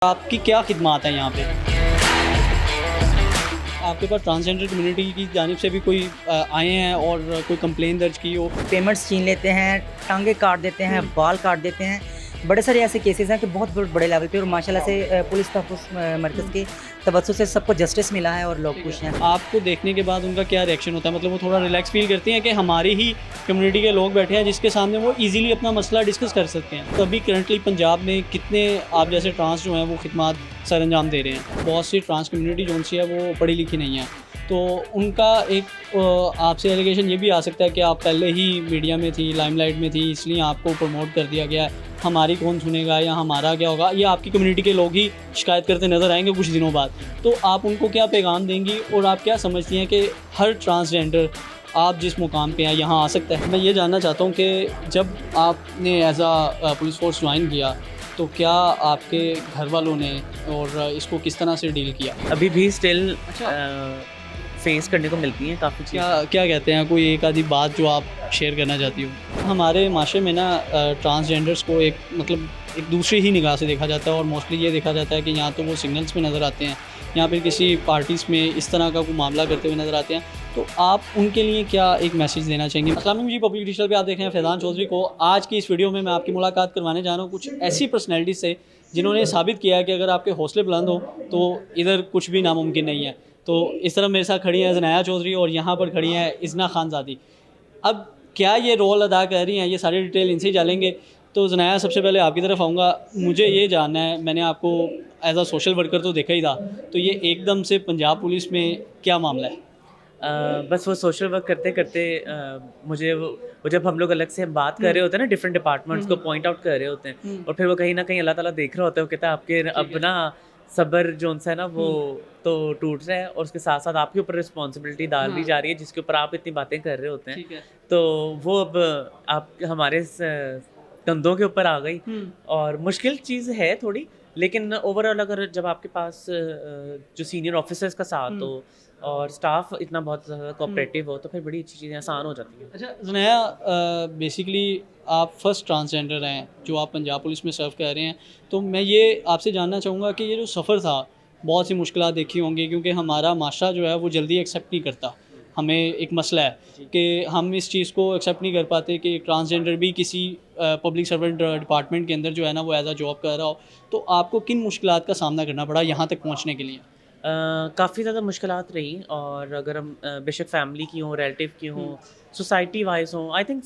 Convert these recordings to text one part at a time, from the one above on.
आपकी क्या खिदमात हैं यहाँ पे? आपके पास ट्रांसजेंडर कम्युनिटी की जानिब से भी कोई आए हैं और कोई कंप्लेन दर्ज की हो? पेमेंट्स छीन लेते हैं, टांगे काट देते हैं, बाल काट देते हैं। बड़े सारे ऐसे केसेस हैं कि बहुत बड़े लेवल पे और माशाल्लाह से पुलिस तहफ़्फ़ुज़ मरकज़ की तवज्जो से सबको जस्टिस मिला है और लोग खुश हैं। आपको देखने के बाद उनका क्या रिएक्शन होता है? मतलब वो थोड़ा रिलैक्स फ़ील करती हैं कि हमारी ही कम्युनिटी के लोग बैठे हैं जिसके सामने वो ईज़िली अपना मसला डिस्कस कर सकते हैं। तो अभी करंटली पंजाब में कितने आप जैसे ट्रांस जो हैं वो खिदमात सरअंजाम दे रहे हैं? बहुत सी ट्रांस कम्युनिटी जो सी है वो पढ़ी लिखी नहीं है। तो उनका एक आपसे एलिगेशन ये भी आ सकता है कि आप पहले ही मीडिया में थी, लाइमलाइट में थी, इसलिए आपको प्रमोट कर दिया गया है। हमारी कौन सुनेगा या हमारा क्या होगा? ये आपकी कम्युनिटी के लोग ही शिकायत करते नज़र आएँगे कुछ दिनों बाद। तो आप उनको क्या पैगाम देंगी और आप क्या समझती हैं कि हर ट्रांसजेंडर आप जिस मुकाम पे हैं यहाँ आ सकता है? मैं ये जानना चाहता हूँ कि जब आपने एज़ पुलिस फ़ोर्स ज्वाइन किया तो क्या आपके घर वालों ने और इसको किस तरह से डील किया? अभी भी स्टिल फेस करने को मिलती हैं काफ़ी क्या चीज़ें। क्या कहते हैं, कोई एक आधी बात जो आप शेयर करना चाहती हो? हमारे माशरे में ना ट्रांसजेंडर्स को एक मतलब एक दूसरी ही निगाह से देखा जाता है और मोस्टली ये देखा जाता है कि यहाँ तो वो सिग्नल्स में नज़र आते हैं या फिर किसी पार्टीज़ में इस तरह का कोई मामला करते हुए नज़र आते हैं। तो आप उनके लिए क्या एक मैसेज देना चाहेंगे? अस्सलाम वालेकुम जी, पब्लिक डिजिटल पे आप देख रहे हैं फैज़ान चौधरी को। आज की इस वीडियो में मैं आपकी मुलाकात करवाने जा रहा हूँ कुछ ऐसी पर्सनैलिटी से जिन्होंने साबित किया है कि अगर आपके हौसले बुलंद हो तो इधर कुछ भी नामुमकिन नहीं है। तो इस तरफ मेरे साथ खड़ी हैं ज़नाया चौधरी और यहाँ पर खड़ी हैं इज़ना खानज़ादी। अब क्या ये रोल अदा कर रही हैं, ये सारी डिटेल इनसे ही जानेंगे। तो ज़नाया, सबसे पहले आपकी तरफ आऊँगा। मुझे ये जानना है, मैंने आपको एज़ अ सोशल वर्कर तो देखा ही था, तो ये एकदम से पंजाब पुलिस में क्या मामला है? बस वो सोशल वर्क करते करते मुझे वो जब हम लोग अलग से बात कर रहे होते हैं ना डिफरेंट डिपार्टमेंट्स को पॉइंट आउट कर रहे होते हैं और फिर वो कहीं ना कहीं अल्लाह ताला देख रहा होता है, वो कहता है आपके अब ना सब्र जो है ना वो तो टूट रहा है और उसके साथ साथ आपके ऊपर रिस्पॉन्सिबिलिटी डाल दी जा रही है जिसके ऊपर आप इतनी बातें कर रहे होते हैं। ठीक है। तो वो अब आप हमारे कंधों के ऊपर आ गई और मुश्किल चीज़ है थोड़ी, लेकिन ओवरऑल अगर जब आपके पास जो सीनियर ऑफिसर्स का साथ हो और स्टाफ इतना बहुत ज़्यादा कोऑपरेटिव हो तो फिर बड़ी अच्छी चीज़ें आसान हो जाती हैं। अच्छा ज़नाया, बेसिकली आप फर्स्ट ट्रांसजेंडर हैं जो आप पंजाब पुलिस में सर्व कर रहे हैं। तो मैं ये आपसे जानना चाहूँगा कि ये जो सफ़र था, बहुत सी मुश्किलात देखी होंगी क्योंकि हमारा माशरा जो है वो जल्दी एक्सेप्ट नहीं करता। हमें एक मसला है कि हम इस चीज़ को एक्सेप्ट नहीं कर पाते कि ट्रांसजेंडर भी किसी पब्लिक सर्वेंट डिपार्टमेंट के अंदर जो है ना वो एज़ अ जॉब कर रहा हो। तो आपको किन मुश्किलात का सामना करना पड़ा यहाँ तक पहुँचने के लिए? काफ़ी ज़्यादा मुश्किलात रही और अगर हम बेशक फैमिली की हों, रिलेटिव की हों, सोसाइटी वाइज हों, आई थिंक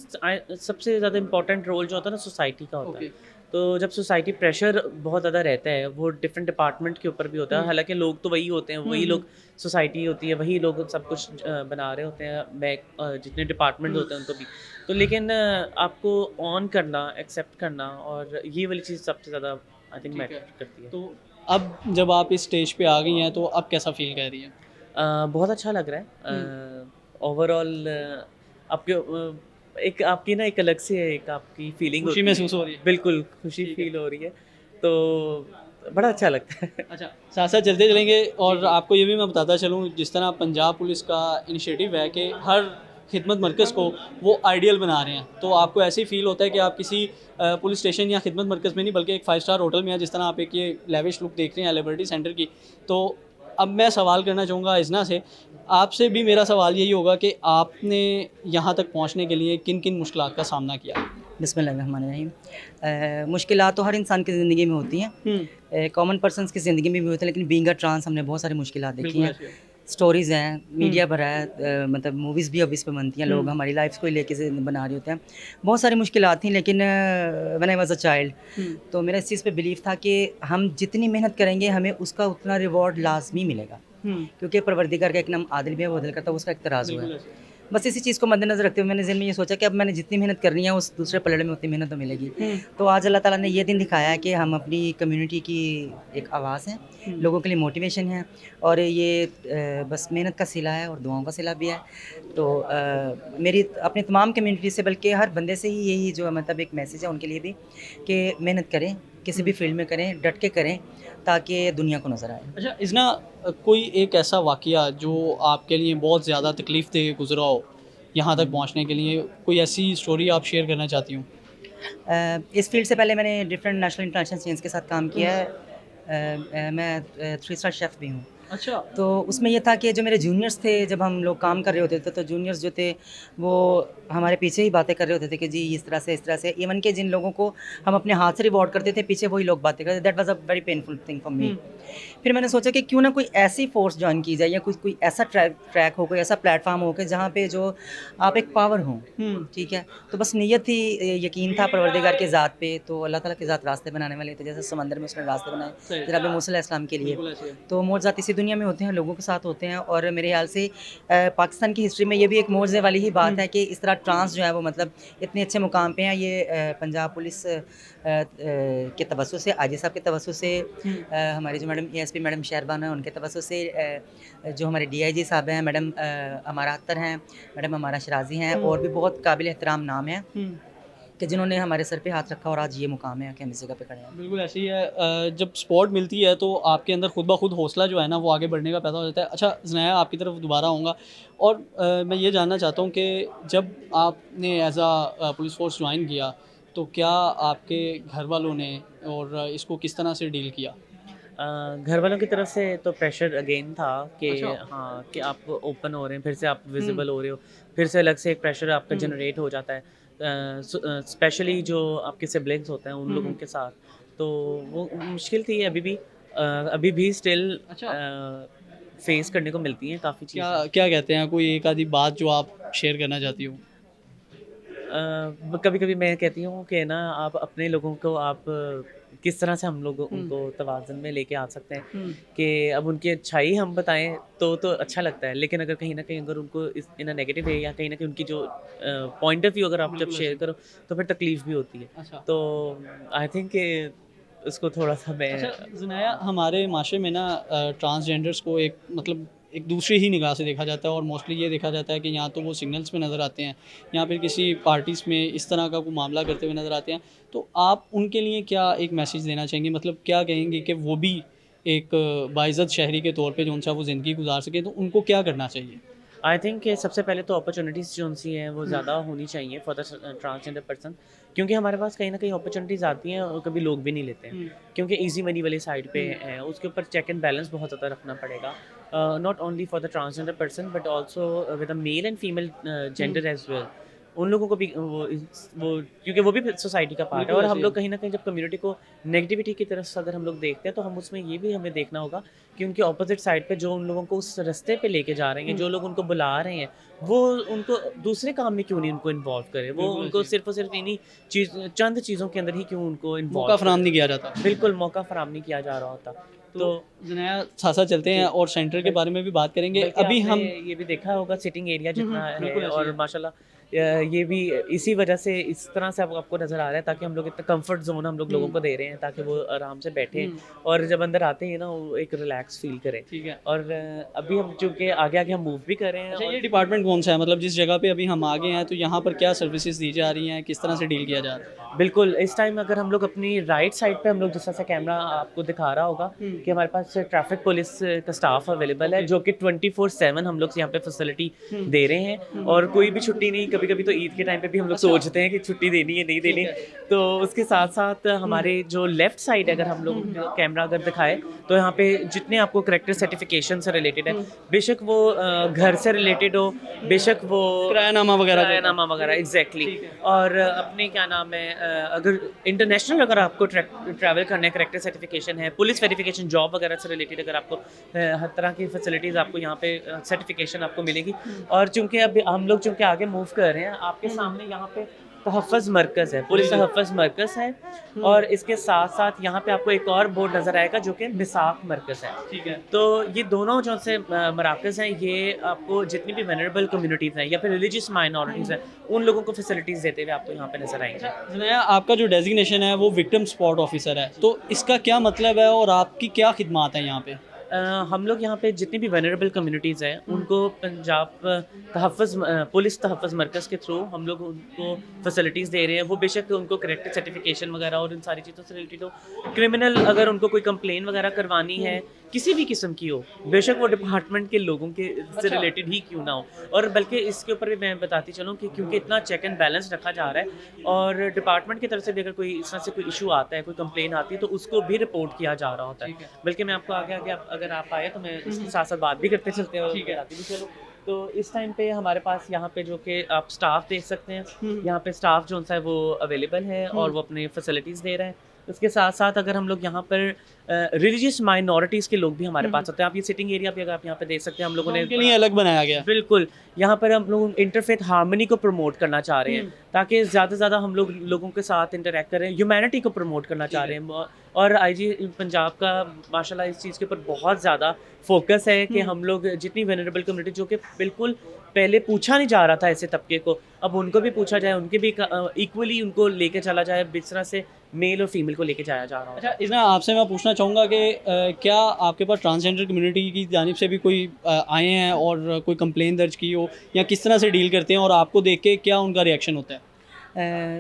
सबसे ज़्यादा इम्पोर्टेंट रोल जो होता है ना सोसाइटी का होता है। तो जब सोसाइटी प्रेशर बहुत ज़्यादा रहता है वो डिफरेंट डिपार्टमेंट के ऊपर भी होता है, हालांकि लोग तो वही होते हैं, वही लोग सोसाइटी होती है, वही लोग सब कुछ बना रहे होते हैं, जितने डिपार्टमेंट होते हैं उनको भी। तो लेकिन आपको ऑन करना, एक्सेप्ट करना और ये वाली चीज़ सबसे ज़्यादा आई थिंक मैटर करती है। तो अब जब आप इस स्टेज पे आ गई हैं तो अब कैसा फ़ील कर रही हैं? बहुत अच्छा लग रहा है ओवरऑल। आपके एक आपकी ना एक अलग से एक आपकी फीलिंग खुशी होती है, महसूस हो रही है? बिल्कुल खुशी ठीक है। फील हो रही है, तो बड़ा अच्छा लगता है। अच्छा, साथ-साथ चलते चलेंगे और आपको ये भी मैं बताता चलूँ, जिस तरह पंजाब पुलिस का इनिशिएटिव है कि हर खिदमत मरकज़ को वो आइडियल बना रहे हैं। तो आपको ऐसे ही फ़ील होता है कि आप किसी पुलिस स्टेशन या खिदमत मरकज़ में नहीं बल्कि एक 5 स्टार होटल में हैं, जिस तरह आप एक ये लेविश लुक देख रहे हैं लिबर्टी सेंटर की। तो अब मैं सवाल करना चाहूँगा इज़ना से, आपसे भी मेरा सवाल यही होगा कि आपने यहाँ तक पहुँचने के लिए किन-किन मुश्किलात का सामना किया? बिस्मिल्लाहिर्रहमानिर्रहीम। मुश्किलात तो हर इंसान की ज़िंदगी में होती हैं, कॉमन पर्सन्स की ज़िंदगी में भी होती है, लेकिन बीइंग अ ट्रांस हमने बहुत सारी मुश्किलात देखी बिल्कुल हैं। ऐसे है। स्टोरीज़ हैं, मीडिया भरा है, मतलब मूवीज़ भी अब इस पे बनती हैं, लोग हमारी लाइफ़्स को ही लेके से बना रहे होते हैं। बहुत सारी मुश्किलात थी, लेकिन when I was a child तो मेरा इस चीज़ पे बिलीव था कि हम जितनी मेहनत करेंगे हमें उसका उतना रिवॉर्ड लाज़मी मिलेगा, क्योंकि परवरदिगार का एक नाम आदिल भी है, वो अदल करता है, उसका एक तराज़ू बिल्कुल है। ऐसे है। बस इसी चीज़ को मद्देनज़र रखते हुए मैंने ज़हन में ये सोचा कि अब मैंने जितनी मेहनत करनी है उस दूसरे पलड़े में उतनी मेहनत तो मिलेगी। तो आज अल्लाह ताला ने ये दिन दिखाया है कि हम अपनी कम्युनिटी की एक आवाज़ हैं, लोगों के लिए मोटिवेशन है और ये बस मेहनत का सिला है और दुआओं का सिला भी है। तो मेरी अपनी तमाम कम्युनिटी से बल्कि हर बंदे से ही यही जो है मतलब एक मैसेज है उनके लिए भी कि मेहनत करें, किसी भी फील्ड में करें, डट के करें ताकि दुनिया को नज़र आए। अच्छा इज़ना, कोई एक ऐसा वाक़या जो आपके लिए बहुत ज़्यादा तकलीफ़ देह गुज़रा हो, यहाँ तक पहुँचने के लिए, कोई ऐसी स्टोरी आप शेयर करना चाहती हूँ? इस फील्ड से पहले मैंने डिफरेंट नेशनल इंटरनेशनल चेन्स के साथ काम किया है। मैं 3 स्टार शेफ़ भी हूँ। अच्छा। तो उसमें ये था कि जो मेरे जूनियर्स थे, जब हम लोग काम कर रहे होते थे, तो जूनियर्स जो थे वो हमारे पीछे ही बातें कर रहे होते थे कि जी इस तरह से इवन कि जिन लोगों को हम अपने हाथ से रिवॉर्ड करते थे, पीछे वही लोग बातें करते थे। That was a very painful thing for me. फिर मैंने सोचा कि क्यों ना कोई ऐसी फ़ोर्स जॉइन की जाए या कोई ऐसा ट्रैक हो, कोई ऐसा प्लेटफ़ॉर्म हो कि जहाँ पे जो आप एक पावर हों, ठीक है? तो बस नियत थी, यकीन था परवरदिगार की ज़ात पे, तो अल्लाह ताला की ज़ात रास्ते बनाने वाली है। तो जैसे समंदर में उसने रास्ते बनाए सही। जनाब मूसा अलैहिस्सलाम के लिए। बिल्कुल ऐसे है। तो मौज़ात इसी दुनिया में होते हैं, लोगों के साथ होते हैं और मेरे ख़्याल से पाकिस्तान की हिस्ट्री में ये भी एक मौज़े वाली ही बात है कि इस तरह ट्रांस जो है वो मतलब इतने अच्छे मुकाम पे हैं। ये पंजाब पुलिस के तवज्जुह से, आईजी साहब के तवज्जुह से, हमारी जो मैडम एएसपी मैडम शहरबानो हैं उनके तवज्जुह से, जो हमारे डीआईजी साहब हैं मैडम अमारा अख्तर हैं, मैडम अमारा शराजी हैं और भी बहुत काबिल एहतराम नाम हैं कि जिन्होंने हमारे सर पे हाथ रखा और आज ये मुकाम है कि हम इस जगह पे खड़े हैं। बिल्कुल ऐसे ही है। जब सपोर्ट मिलती है तो आपके अंदर खुद ब खुद हौसला जो है ना वो आगे बढ़ने का पैदा हो जाता है। अच्छा ज़नाया, आपकी तरफ दोबारा आऊँगा और मैं ये जानना चाहता हूँ कि जब आपने एज़ पुलिस फ़ोर्स ज्वाइन किया तो क्या आपके घर वालों ने और इसको किस तरह से डील किया? घर वालों की तरफ से तो प्रेशर अगेन था कि अच्छा। हाँ कि आप ओपन हो रहे हैं, फिर से आप विजिबल हो रहे हो, फिर से अलग से एक प्रेशर आपका जनरेट हो जाता है, स्पेशली जो आपके सिबलिंग्स होते हैं उन लोगों के साथ। तो वो मुश्किल थी, अभी भी स्टिल अच्छा। फेस करने को मिलती हैं काफ़ी क्या चीज़ें। क्या कहते हैं, कोई एक आधी बात जो आप शेयर करना चाहती हो? कभी कभी मैं कहती हूँ कि ना आप अपने लोगों को आप किस तरह से हम लोग उनको तवाज़ुन में लेके आ सकते हैं कि अब उनकी अच्छाई हम बताएं तो अच्छा लगता है, लेकिन अगर कहीं ना कहीं अगर उनको इस इन अ नेगेटिव वे या कहीं ना कहीं उनकी जो पॉइंट ऑफ व्यू अगर आप जब बिल्कुल शेयर ऐसे। करो तो फिर तकलीफ़ भी होती है। अच्छा। तो आई थिंक कि उसको थोड़ा सा मैं अच्छा ज़ुनैया, हमारे माशरे में ना ट्रांसजेंडर्स को एक मतलब एक दूसरी ही निगाह से देखा जाता है और मोस्टली ये देखा जाता है कि या तो वो सिग्नल्स में नज़र आते हैं या फिर किसी पार्टीज़ में इस तरह का कोई मामला करते हुए नज़र आते हैं। तो आप उनके लिए क्या एक मैसेज देना चाहेंगे, मतलब क्या कहेंगे कि वो भी एक बाइज़्ज़त शहरी के तौर पे जो उनसे वो ज़िंदगी गुजार सके, तो उनको क्या करना चाहिए? आई थिंक कि सबसे पहले तो अपॉर्चुनिटीज़ जो उनसी हैं वो ज़्यादा होनी चाहिए फॉर द ट्रांसजेंडर पर्सन, क्योंकि हमारे पास कहीं ना कहीं अपॉर्चुनिटीज़ आती हैं और कभी लोग भी नहीं लेते हैं, क्योंकि इजी मनी वाली साइड पे है, उसके ऊपर चेक एंड बैलेंस बहुत ज़्यादा रखना पड़ेगा, not only for the transgender person but also with a male and female gender as well. उन लोगों को भी वो क्योंकि वो भी सोसाइटी का पार्ट है, बिल्कुल और ऐसे हम ही लोग है। कहीं ना कहीं जब कम्युनिटी को नेगेटिविटी की तरफ से अगर हम लोग देखते हैं तो हम उसमें ये भी हमें देखना होगा कि उनके ऑपोजिट साइड पे जो उन लोगों को उस रास्ते पे लेके जा रहे हैं, जो लोग उनको बुला रहे हैं, वो उनको दूसरे काम में क्यों नहीं उनको इन्वॉल्व करे, वो बिल्कुल उनको ऐसे ही सिर्फ और सिर्फ इन्हीं चंद चीज़ों के अंदर ही क्यों उनको मौका इन्वॉल्व फ़राहम करे। नहीं किया जाता। बिल्कुल मौका फराहम नहीं किया जा रहा होता। तो तो ज़ुनैया, साथ-साथ चलते हैं जी, और सेंटर के बारे में भी बात करेंगे। बल्कि अभी आपने हम ये भी देखा होगा सिटिंग एरिया जितना है, बिल्कुल ऐसे ही और है। माशाल्लाह ये भी इसी वजह से इस तरह से अब आपको नज़र आ रहा है, ताकि हम लोग इतना कंफर्ट जोन हम लोग लोगों को दे रहे हैं ताकि वो आराम से बैठें और जब अंदर आते हैं ना वो एक रिलैक्स फील करें। ठीक है। और अभी हम चूँकि आगे आगे हम मूव भी कर रहे हैं अच्छा, और ये डिपार्टमेंट कौन-सा है? मतलब जिस जगह पे अभी हम आ गए हैं, तो यहाँ पर क्या सर्विसेज़ दी जा रही हैं? किस तरह से डील किया जा रहा है? बिल्कुल, इस टाइम अगर हम लोग अपनी राइट साइड पे हम लोग जिस तरह से कैमरा आपको दिखा रहा होगा कि हमारे पास ट्रैफिक पुलिस का स्टाफ अवेलेबल है, जो कि 24/7 हम लोग यहाँ पे फैसिलिटी दे रहे हैं, और कोई भी छुट्टी नहीं, कभी-कभी तो ईद के टाइम पे भी हम लोग सोचते हैं कि छुट्टी देनी है, नहीं देनी। तो उसके साथ-साथ हमारे जो लेफ्ट साइड अगर हम लोग कैमरा अगर दिखाएँ, तो यहाँ पे जितने आपको करैक्टर सर्टिफिकेशन से रिलेटेड है, बेशक वो घर से रिलेटेड हो, बेशक वो किरायानामा वगैरह जो होता है। किरायानामा वगैरह एग्जैक्टली, ठीक है। और अपने क्या नाम है अगर इंटरनेशनल अगर आपको ट्रैवल करना है, करेक्टर सर्टिफिकेशन है, पुलिस वेरिफिकेशन, जॉब वगैरह से रिलेटेड अगर आपको हर तरह की फैसिलिटीज़ आपको यहाँ पे सर्टिफिकेशन आपको मिलेगी। और चूँकि अब हम लोग चूँकि आगे मूव कर रहे हैं, आपके सामने यहाँ पे तहफ़्फ़ुज़ मरकज़ है, पुलिस तहफ़्फ़ुज़ मरकज़ है, और इसके साथ-साथ यहाँ पे आपको एक और बोर्ड नज़र आएगा जो कि मिसाक मरकज़ है। ठीक है। तो ये दोनों जो से मराकज़ हैं, ये आपको जितनी भी वल्नरेबल कम्युनिटीज़ हैं या फिर रिलीजियस माइनॉरिटीज़ हैं, उन लोगों को फैसिलिटीज़ देते हुए आपको यहाँ पे नज़र आएंगे। ज़ुनैया, आपका जो डेज़िग्नेशन है वो विक्टिम सपोर्ट ऑफ़िसर है, तो इसका क्या मतलब है और आपकी क्या खिदमात हैं यहाँ पे? हम लोग यहाँ पे जितनी भी वनरेबल कम्युनिटीज़ हैं उनको पंजाब पुलिस तहफ़्फ़ुज़ मरकज़ के थ्रू हम लोग उनको फैसिलिटीज़ दे रहे हैं। वो बेशक उनको करेक्टर सर्टिफिकेशन वगैरह और इन सारी चीज़ों से रिलेटेड हो, क्रिमिनल अगर उनको कोई कंप्लेन वगैरह करवानी है किसी भी किस्म की हो, बेशक वो डिपार्टमेंट के लोगों के से रिलेटेड ही क्यों ना हो। और बल्कि इसके ऊपर भी मैं बताती चलूँ कि क्योंकि इतना चेक एंड बैलेंस रखा जा रहा है और डिपार्टमेंट की तरफ से भी अगर कोई इस तरह से कोई इशू आता है, कोई कंप्लेन आती है, तो उसको भी रिपोर्ट किया जा रहा होता है। बल्कि मैं आपको आगे आगे अगर आप आए तो मैं इसके साथ साथ बात भी करते चलते हैं और बताती भी चलो। तो इस टाइम पे हमारे पास यहाँ पे जो कि आप स्टाफ देख सकते हैं, यहाँ पे स्टाफ जो सा है वो अवेलेबल है और वो अपनी फैसिलिटीज़ दे रहे हैं। उसके साथ साथ अगर हम लोग यहाँ पर रिलीजियस माइनॉरिटीज़ के लोग भी हमारे पास होते हैं। आप ये सिटिंग एरिया भी अगर आप यहाँ पे देख सकते हैं, हम लोगों ने उनके लिए अलग बनाया गया है। बिल्कुल यहाँ पर हम लोग इंटरफेथ हार्मनी को प्रमोट करना चाह रहे हैं ताकि ज़्यादा से ज़्यादा हम लोग लोगों के साथ इंटरेक्ट करें, ह्यूमैनिटी को प्रमोट करना चाह रहे हैं। और आईजी पंजाब का माशाल्लाह इस चीज़ के ऊपर बहुत ज़्यादा फोकस है कि हम लोग जितनी वेनरेबल कम्युनिटी जो कि बिल्कुल पहले पूछा नहीं जा रहा था ऐसे तबके को, अब उनको भी पूछा जाए, उनके भी इक्वली उनको लेके चला जाए, जिस तरह से मेल और फीमेल को लेके जाया जा रहा है। अच्छा, इसमें आपसे मैं पूछना चाहूँगा कि क्या आपके पास ट्रांसजेंडर कम्युनिटी की जानिब से भी कोई आए हैं और कोई कंप्लेन दर्ज की हो, या किस तरह से डील करते हैं और आपको देख के क्या उनका रिएक्शन होता है?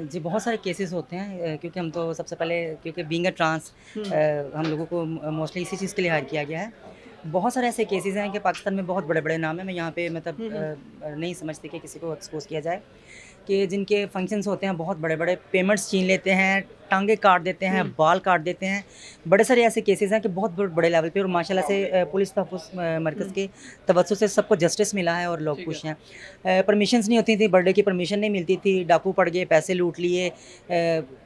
जी बहुत सारे केसेस होते हैं क्योंकि हम तो सबसे पहले क्योंकि बीइंग अ ट्रांस हम लोगों को मोस्टली इसी चीज़ के लिए हायर किया गया है। बहुत सारे ऐसे केसेस हैं कि पाकिस्तान में बहुत बड़े बड़े नाम हैं, मैं यहाँ पे मतलब नहीं समझती कि किसी को एक्सपोज किया जाए, कि जिनके फंक्शंस होते हैं बहुत बड़े बड़े, पेमेंट्स छीन लेते हैं, टांगे काट देते हैं, बाल काट देते हैं। बड़े सारे ऐसे केसेस हैं कि बहुत बड़े लेवल पे, और माशाल्लाह से पुलिस तहफ़्फ़ुज़ मरकज़ के तवज्जो से सबको जस्टिस मिला है और लोग खुश हैं। परमिशंस नहीं होती थी, बर्थडे की परमिशन नहीं मिलती थी, डाकू पड़ गए, पैसे लूट लिए,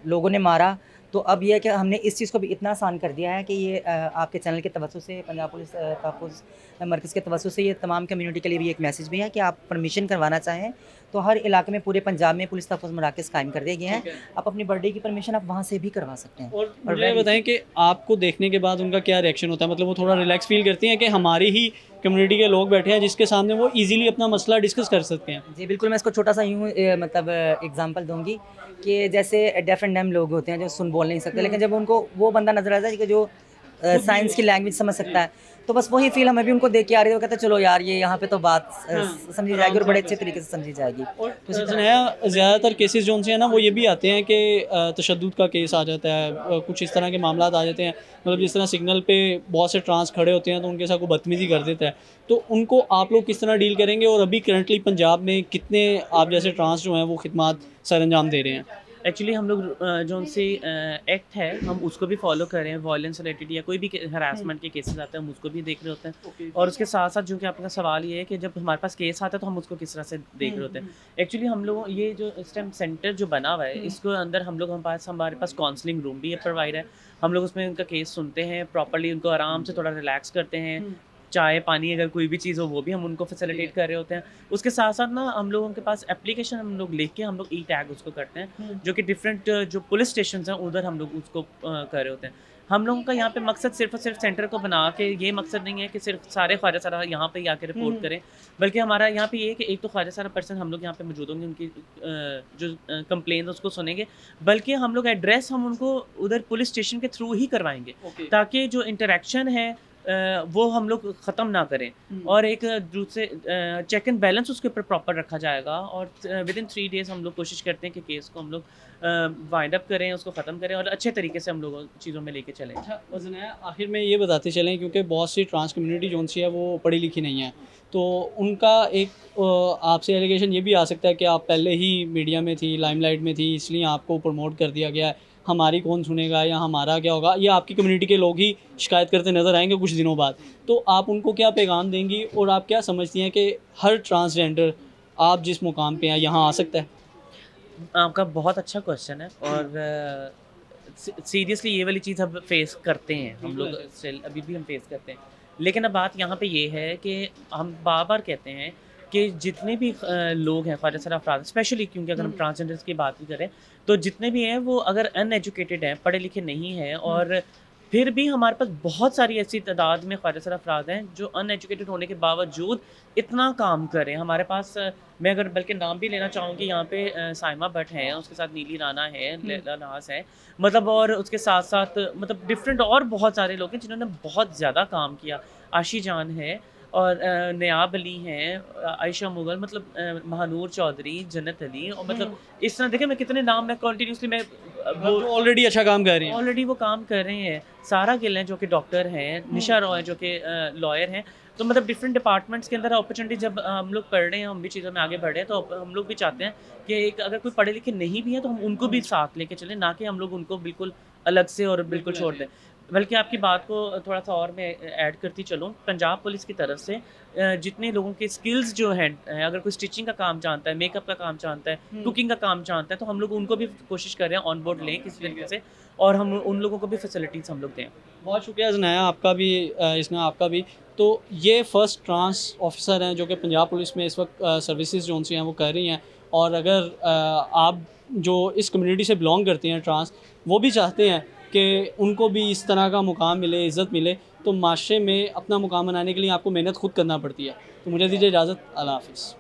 लोगों ने मारा। तो अब ये है कि हमने इस चीज़ को भी इतना आसान कर दिया है कि ये आपके चैनल के तवज्जो से, पंजाब पुलिस तहफ़्फ़ुज़ मरकज़ के तवज्जो से ये तमाम कम्युनिटी के लिए भी एक मैसेज भी है कि आप परमिशन करवाना चाहें तो हर इलाके में, पूरे पंजाब में पुलिस तहफ़्फ़ुज़ मराकज़ कायम कर दिए गए हैं। आप अपनी बर्थडे की परमिशन आप वहाँ से भी करवा सकते हैं। और मुझे बताएं कि आपको देखने के बाद उनका क्या रिएक्शन होता है? मतलब वो थोड़ा रिलैक्स फील करती हैं कि हमारी ही कम्युनिटी के लोग बैठे हैं जिसके सामने वो इजीली अपना मसला डिस्कस कर सकते हैं? जी बिल्कुल, मैं इसको छोटा सा यूँ मतलब एग्जांपल दूंगी कि जैसे डेफ एंड डम लोग होते हैं जो सुन बोल नहीं सकते, लेकिन जब उनको वो बंदा नजर आता है कि जो साइंस की लैंग्वेज समझ सकता है, तो बस वही फील हमें भी उनको देख के आ रही है। वो कहते हैं चलो यार ये यहाँ पे तो बात समझी जाएगी और बड़े अच्छे तरीके से समझी जाएगी। तो ज़्यादातर केसेस जो उनसे हैं ना वो ये भी आते हैं कि तशद्दुद का केस आ जाता है, कुछ इस तरह के मामला आ जाते हैं। मतलब जिस तरह सिग्नल पे बहुत से ट्रांस खड़े होते हैं तो उनके साथ कोई बदतमीज़ी कर देता है, तो उनको आप लोग किस तरह डील करेंगे? और अभी करंटली पंजाब में कितने आप जैसे ट्रांस जो हैं वो खिदमात सर अंजाम दे रहे हैं? एक्चुअली हम लोग जो उनसे एक्ट है हम उसको भी फॉलो कर रहे हैं। वायलेंस रिलेटेड या कोई भी हरासमेंट के केसेस आते हैं हम उसको भी देख रहे होते हैं। और उसके साथ साथ जो कि आपका सवाल ये है कि जब हमारे पास केस आता है तो हम उसको किस तरह से देख रहे होते हैं। एक्चुअली हम लोग ये जो इस टाइम सेंटर जो बना हुआ है इसको अंदर हम लोग हमारे पास काउंसलिंग रूम भी प्रोवाइड है। हम लोग उसमें उनका केस सुनते हैं, प्रॉपर्ली उनको आराम से थोड़ा रिलैक्स करते हैं, चाय पानी अगर कोई भी चीज़ हो वो भी हम उनको फैसिलिटेट कर रहे होते हैं। उसके साथ साथ ना हम लोगों के पास एप्लीकेशन हम लोग लिख के हम लोग ई टैग उसको करते हैं, जो कि डिफरेंट जो पुलिस स्टेशन हैं उधर हम लोग उसको कर रहे होते हैं। हम लोगों का यहाँ पे मकसद सिर्फ और सिर्फ सेंटर को बना के ये मकसद नहीं है कि सिर्फ सारे ख्वाजा सारा यहाँ पे आके रिपोर्ट करें, बल्कि हमारा यहाँ पे ये है कि एक तो ख्वाजा सारा पर्सन हम लोग यहाँ पे मौजूद होंगे, उनकी जो कंप्लेन है उसको सुनेंगे, बल्कि हम लोग एड्रेस हम उनको उधर पुलिस स्टेशन के थ्रू ही करवाएंगे ताकि जो इंटरेक्शन है वो हम लोग ख़त्म ना करें और एक दूसरे चेक एंड बैलेंस उसके ऊपर प्रॉपर रखा जाएगा। और विद इन 3 डेज़ हम लोग कोशिश करते हैं कि केस को हम लोग वाइंड अप करें, उसको ख़त्म करें और अच्छे तरीके से हम लोग चीज़ों में लेके चलें। अच्छा वज़न आखिर में ये बताते चलें, क्योंकि बहुत सी ट्रांस कम्युनिटी जो सी है वो पढ़ी लिखी नहीं है, तो उनका एक आपसे एलिगेशन ये भी आ सकता है कि आप पहले ही मीडिया में थी, लाइमलाइट में थी, इसलिए आपको प्रमोट कर दिया गया है, हमारी कौन सुनेगा या हमारा क्या होगा, ये आपकी कम्युनिटी के लोग ही शिकायत करते नज़र आएंगे कुछ दिनों बाद। तो आप उनको क्या पैगाम देंगी और आप क्या समझती हैं कि हर ट्रांसजेंडर आप जिस मुकाम पे हैं यहाँ आ सकता है? आपका बहुत अच्छा क्वेश्चन है और सीरियसली ये वाली चीज़ हम फेस करते हैं, हम लोग स्टिल अभी भी हम फेस करते हैं। लेकिन अब बात यहाँ पे ये है कि हम बार-बार कहते हैं कि जितने भी लोग हैं ख्वाजा सर अफराद, स्पेशली क्योंकि अगर हम ट्रांसजेंडर्स की बात भी करें तो जितने भी हैं वो अगर अनएजुकेटेड हैं, पढ़े लिखे नहीं हैं, और फिर भी हमारे पास बहुत सारी ऐसी तादाद में ख्वाजा सर अफराद हैं जो अनएजुकेटेड होने के बावजूद इतना काम कर रहे हैं। हमारे पास मैं अगर बल्कि नाम भी लेना चाहूँगी, यहाँ पे साइमा भट्ट हैं, उसके साथ नीली राना है, लैला नाज है, मतलब और उसके साथ साथ मतलब डिफरेंट और बहुत सारे लोग हैं जिन्होंने बहुत ज़्यादा काम किया। आशी जान है, और नयाब अली हैं, आयशा मुगल, मतलब महानूर चौधरी, जन्नत अली, और मतलब इस तरह देखें मैं कितने नाम मैं कंटिन्यूसली मैं वो ऑलरेडी अच्छा काम कर रही हैं। ऑलरेडी वो काम कर रहे हैं। सारा गिल हैं जो कि डॉक्टर हैं, निशा रॉय जो कि लॉयर हैं। तो मतलब डिफरेंट डिपार्टमेंट्स के अंदर अपॉर्चुनिटी जब हम लोग पढ़ रहे हैं, हम भी चीज़ों में आगे बढ़ रहे हैं, तो हम लोग भी चाहते हैं कि एक अगर कोई पढ़े लिखे नहीं भी है तो हम उनको भी साथ लेके चलें, ना कि हम लोग उनको बिल्कुल अलग से और बिल्कुल छोड़ दें। बल्कि आपकी बात को थोड़ा सा और मैं ऐड करती चलूँ, पंजाब पुलिस की तरफ से जितने लोगों के स्किल्स जो हैं, अगर कोई स्टिचिंग का काम जानता है, मेकअप का काम जानता है, कुकिंग का काम जानता है, तो हम लोग उनको भी कोशिश कर रहे हैं ऑन बोर्ड लें किसी तरीके से, और हम उन लोगों को भी फैसिलिटीज़ हम लोग दें। बहुत शुक्रिया ज़नाया आपका भी, इसमें आपका भी। तो ये फ़र्स्ट ट्रांस ऑफिसर हैं जो कि पंजाब पुलिस में इस वक्त सर्विसेज जो उनसे हैं वो कर रही हैं। और अगर आप जो इस कम्युनिटी से बिलोंग करती हैं ट्रांस, वो भी चाहते हैं कि उनको भी इस तरह का मुकाम मिले, इज़्ज़त मिले, तो माशरे में अपना मुकाम बनाने के लिए आपको मेहनत खुद करना पड़ती है। तो मुझे दीजिए इजाज़त, अल्लाह हाफ़िज़।